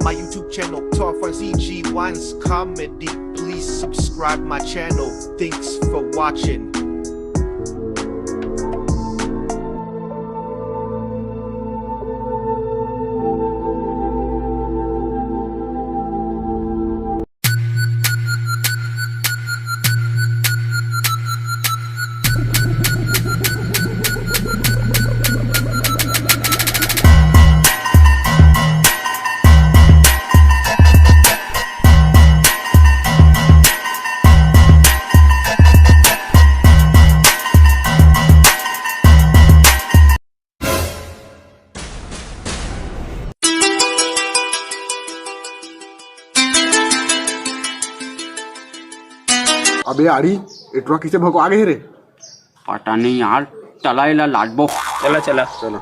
My YouTube channel, Talk for ZG1's Comedy. Please subscribe my channel. Thanks for watching. अबे आड़ी इटवा किसे भगवा गए रे? पता नहीं यार, चला इला लाडबो। चला चला चलो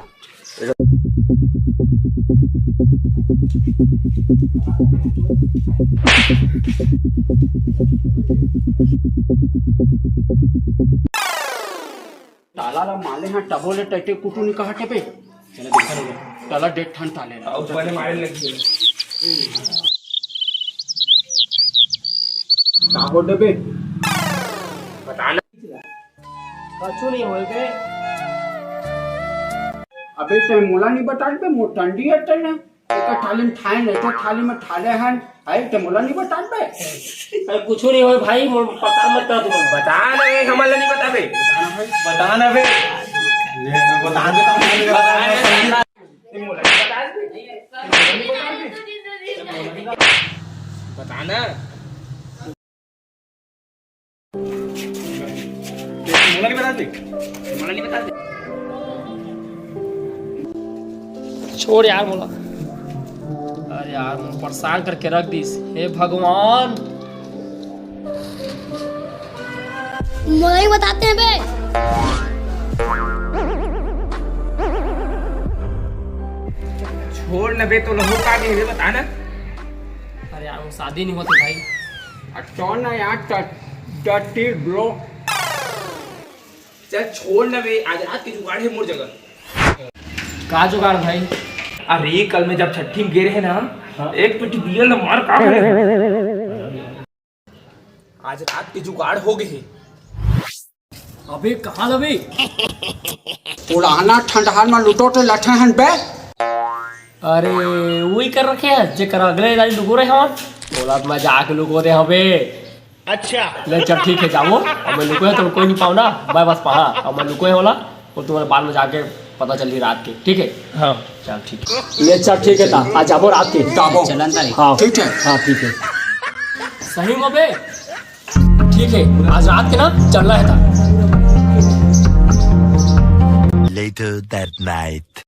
ताला ला माले हाँ टबोले टटे कुटू नहीं कहा पे। चला देखा लो ताला डेट ठंड ताले ला ऊपर ने मारने लगी कागो डबे बताना कछु नहीं होए गए। अबे ते मोला नहीं बता बे मो ठंडी है तने एक थाली में ठाए नहीं तो थाली में ठाले हैं आई ते मोला नहीं बता बे। अरे कुछ नहीं होए भाई, पता मत कर तुम बता ना, हमारे नहीं बता बे, बता ना बे, बता दे बता ना मोला नहीं बता दे, मोला नहीं बता दे। छोड़ यार मोला, अरे यार मुझे परेशान करके रख दीस। हे भगवान, मोला ही बताते हैं बे। छोड़ ना बे, तो लहू का भी बता ना। अरे यार वो शादी नहीं होती भाई। कौन है यार डटी ब्रो। चल छोड़ ना बे, आज रात की जुगाड़ है मोर जगह। का जुगाड़ भाई? अरे कल में जब छठी में गिरे है ना, एक पेटी बियर न मार का आज रात की जुगाड़ हो गई। अबे कहाँ लबे? उड़ाना ठंडहार में लुटो तो लठे हैं बे। अरे वही कर रखे हैं जेकर अगले रात लुको रहे हैं। बोला तो मैं जाके लुको दे हबे। अच्छा ले चल ठीक है जाओ। अब मैं लुको है तो कोई नहीं पाऊ ना, मैं बस पहा अब मैं लुको है होला और तुम्हारे बाद में जाके पता चली रात के। ठीक है हाँ चल ठीक है, ले चल ठीक है ता आज जाबो रात के जाबो चलन तारीख। हाँ ठीक है, हाँ ठीक है सही में बे। ठीक है आज रात के ना चलना है था। Later that night.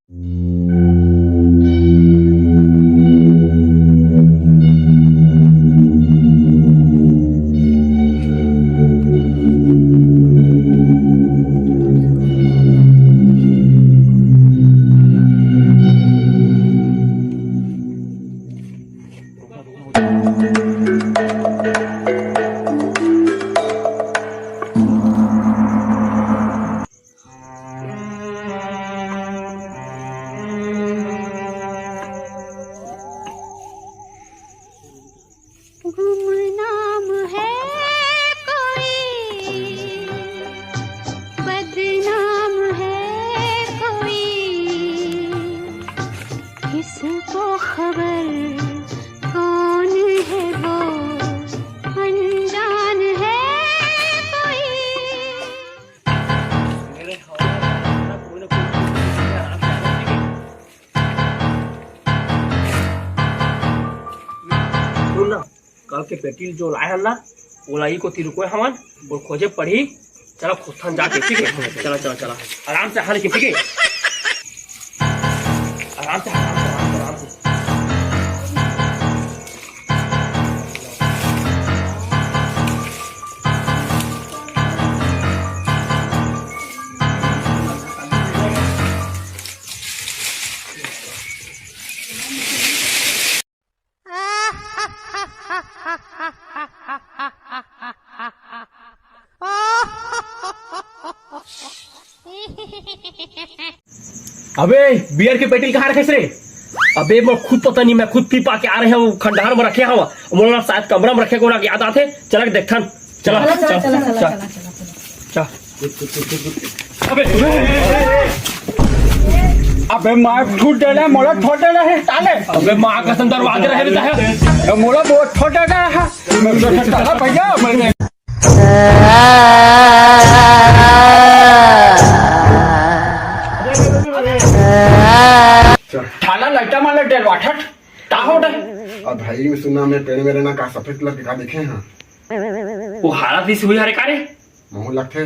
गुमनाम है कोई, बदनाम है कोई, किसको खबर कौन है वो, अनजान है कोई। कल के पेटी जो लाए हम ना वो लाई को तिरुको हमन और खोजे पड़ी। चलो खुद जाके ठीक है, चला चला चला आराम से हाल के ठीक है, आराम से आराम से आराम से। अबे बियर के पेटिल कहाँ रखे रे? अबे अबे मैं खुद पता नहीं, मैं खुद पी पा के आ रहे हैं खंडहर में रखे हवा, बोला शायद कमरा में रखे को ना याद आते। चला के देखन, चला चल। अबे मार फूट दे रहा है, मोला छोटे रहे ताले। अबे माँ कसम दरवाजे रहे बेटा है, मोला बहुत छोटे रहा है। मैं तो ताला भैया मैंने थाला लटा माला डलवा ठट ताहो डे। अब भाई सुना मैं पेड़ में रहना का सफेद कलर के का देखे हैं वो हालत इस हुई हरे कारे महू लगते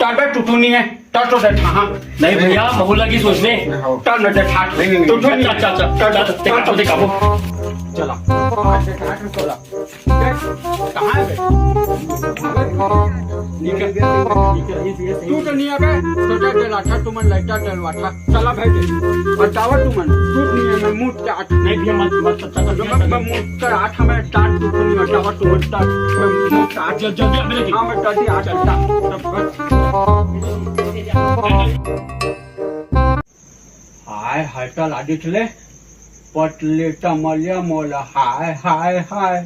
टाटा टूटू नहीं है, टाटो दे हाँ नहीं भैया महू लगी सोचने टाल न दे ठाट नहीं। टूटू नहीं है। चल देखा चला चला कहाँ है तू तो नहीं आवे छोटा डला था तुमन लाइटा डलवा था चला भाई बतावा तुमन टूट नहीं है। मैं मुंह के आठ नहीं भैया मैं मुंह के आठ में टाट टूट नहीं बतावा तुमन टाट मैं मुंह के आठ जल्दी मेरे हाँ मैं टाटी आठ हाय हाय टल आदि चले पटले टमलिया मोला हाय हाय हाय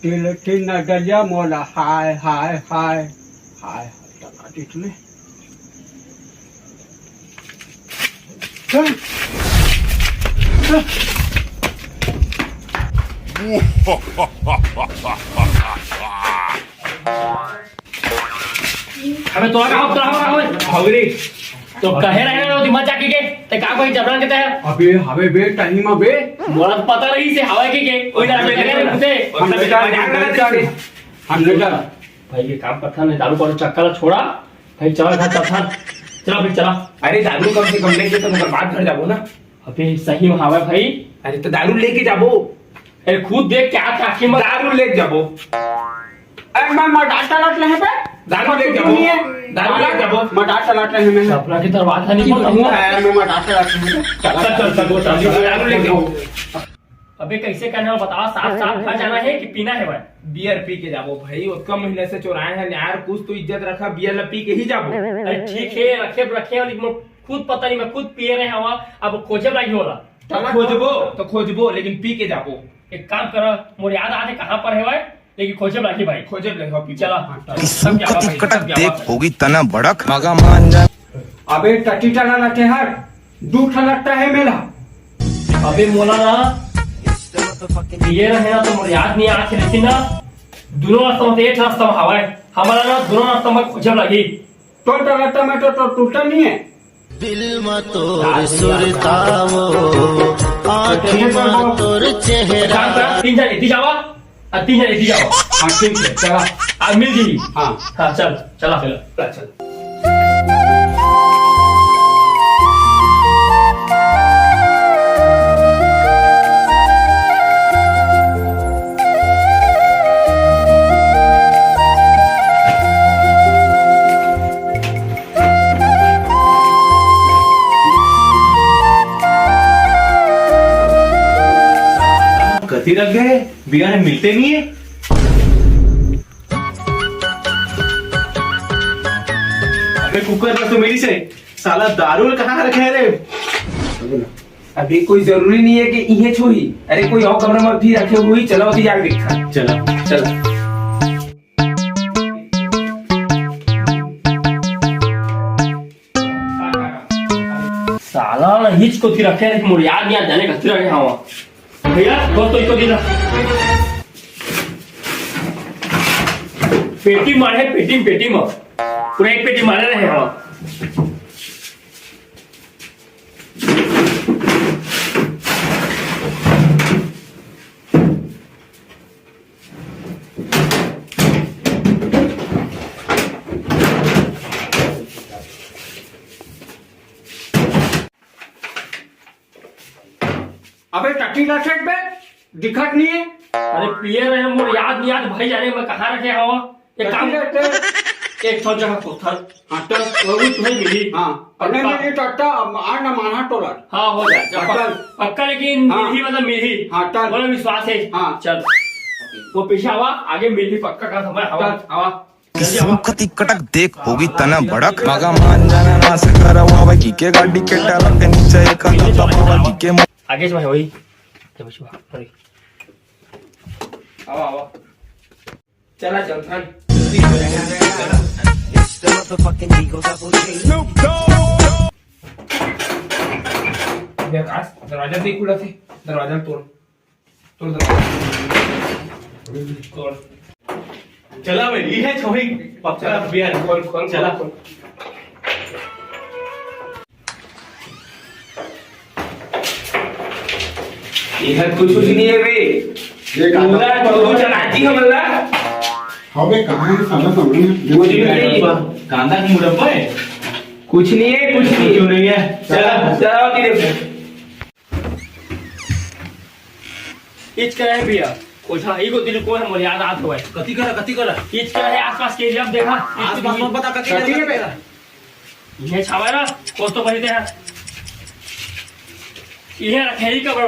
तिल तिल नगलिया मोला हाय हाय हाय हाय टल आदि चले अबे तो भगरी तो कहे रहे हो दिमाग जाके के ते का कोई जबरन के है अबे हवे बे टाइम में बे मोला पता नहीं से हवा के ओई ना लगे रे मुझे हमने जा भाई ये काम करता नहीं दारू पर चक्कर छोड़ा भाई चला था चला फिर चला। अरे दारू कम से कम लेके तो मगर बात घर जाबो ना। अबे सही में हवा भाई, अरे तो दारू लेके जाबो, अरे खुद देख क्या था आखिर में दारू लेके जाबो। अरे मैं डाटा लट रहे पे दारू लेके जाबो, दारू लेके जाबो। मैं डाटा लट रहे मैं अपना के दरवाजा नहीं खोला हूं मैं डाटा लट रहे चल दारू लेके जाओ। अबे कैसे करना है बताओ, साफ साफ खा जाना है कि पीना है भाई? बियर पी के जाबो भाई, उसका महीने से चुराए हैं यार, कुछ तो इज्जत रखा, बियर ला पी के ही जाबो। अरे ठीक है रखे लेकिन खुद पता नहीं, मैं खुद पिए रहे हवा अब खोजे लगी होला तो खोजबो लेकिन पी के जाबो। एक काम करो मोर याद आते कहां पर है भाई, लेकिन खोजे लगी भाई खोजे लगा पी चला देख होगी तना बड़क मगा मान जा। अबे टटी टला लटे हर दूठा लगता है मेला। अबे मोला ना ये रहे ना तो मुझे याद नहीं आती, लेकिन ना दोनों रास्ता में एक रास्ता में हवा है हमारा ना, दोनों रास्ता में खोजब लगी तो रास्ता में तो टूटा नहीं है। दिल में तोर सुरतावो आँखी में तोर चेहरा। 3 जन इतनी जावा और 3 जन इतनी जावा। हाँ ठीक है चला आज मिल जी। हाँ चला चल कथी लग गए बियर मिलते नहीं है। अबे कुकर रख तो मेरी से साला दारू कहाँ रखे रे। अभी कोई जरूरी नहीं है कि इहे छोही, अरे कोई और कमरे में भी रखे हुए, चलो अभी जाके देखा। चलो साला ना हिच को थी रखे, लेकिन मुझे याद नहीं आ जाने कथी रखे हवा भैया दोस्तों इसको दिन पेटी मारे, पेटी में पूरा एक पेटी मारे रहे हवा। अबे टटी लट पे दिखत नहीं है। अरे पिए रहे मुझे याद नहीं याद भाई जाने मैं कहाँ रखे हवा। एक काम एक थोड़ा जगह पत्थर हाँ तो वो भी तुम्हें मिली। हाँ अरे मेरी टट्टा आना माना टोला। हाँ हो जाए पक्का, लेकिन मिली मतलब मिली। हाँ चल बोलो विश्वास है। हाँ चल वो पीछे हवा आगे मिली पक्का का समय हवा हवा किस्मत कटक देख होगी तना बड़क मगा मान जाना ना से करवा की के गाड़ी के टाला के नीचे एक तपवा की के आगे से भाई वही के बचवा अरे आओ आओ चला चल खान देख आज दरवाजा देख खुला थे दरवाजा तोड़ तोड़ चला भाई ये है छोही पक्का बिहार खोल चला इधर कुछ नहीं है बे ये पूरा तो चलाती है मल्ला हवे कहाँ है साला समझ में कुछ भी नहीं कांदा की मुरब्बा है कुछ नहीं है कुछ नहीं क्यों नहीं है चला चला तेरे इच का है भैया ओछा ई को दिल को है मोर याद आत होए कती करा इच का है आसपास के एरिया में देखा आसपास मत बता कती है बे ये छावा ना को तो बहिते हैं ये रखे ही कमरा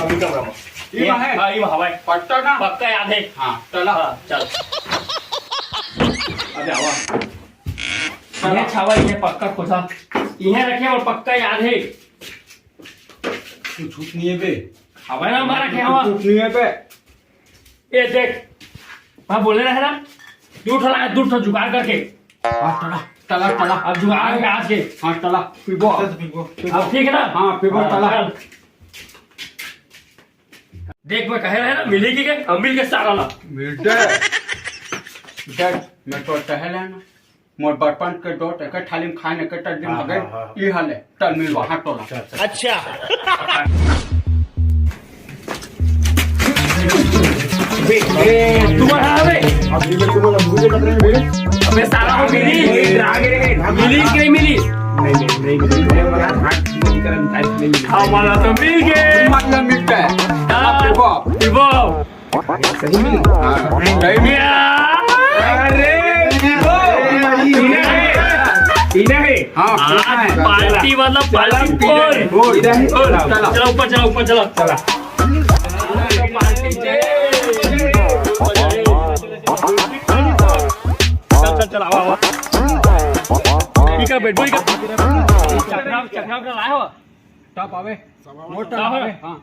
में ये है हां ये हवा पट्टा ना पक्का याद है हां चला चल अबे आवा ये छावा ये पक्का खोसा ये रखे और पक्का याद है तू झूठ नहीं है बे हवा ना मारा के हवा झूठ नहीं है बे ये देख हां बोले रहे ना दूर जुगाड़ करके हां चला अब जुगाड़ के आज के हां चला पीबो अब ठीक है ना हां पीबो चला देख मैं कह रहे ना मिली की के हम मिल के सारा ला मिलते मैं तो टहले ना मोर बचपन के दोस्त एक थाली में खाने के दिन हो गए ये हाल है चल मिल वहां टोला तुम्हारा अबे अभी मैं तुम्हारा भूले कर रहे हैं बे अबे सारा हो मिली मिली कि नहीं मिली हमारा तो मिल गए मतलब मिलता है विभो सही मिली सही मिली अरे इधर है हाँ पार्टी मतलब पार्टी इधर है चलो ऊपर चलो चल आवा ठीक है बैठ चक्रा लाया हो टॉप आवे मोटा आवे हाँ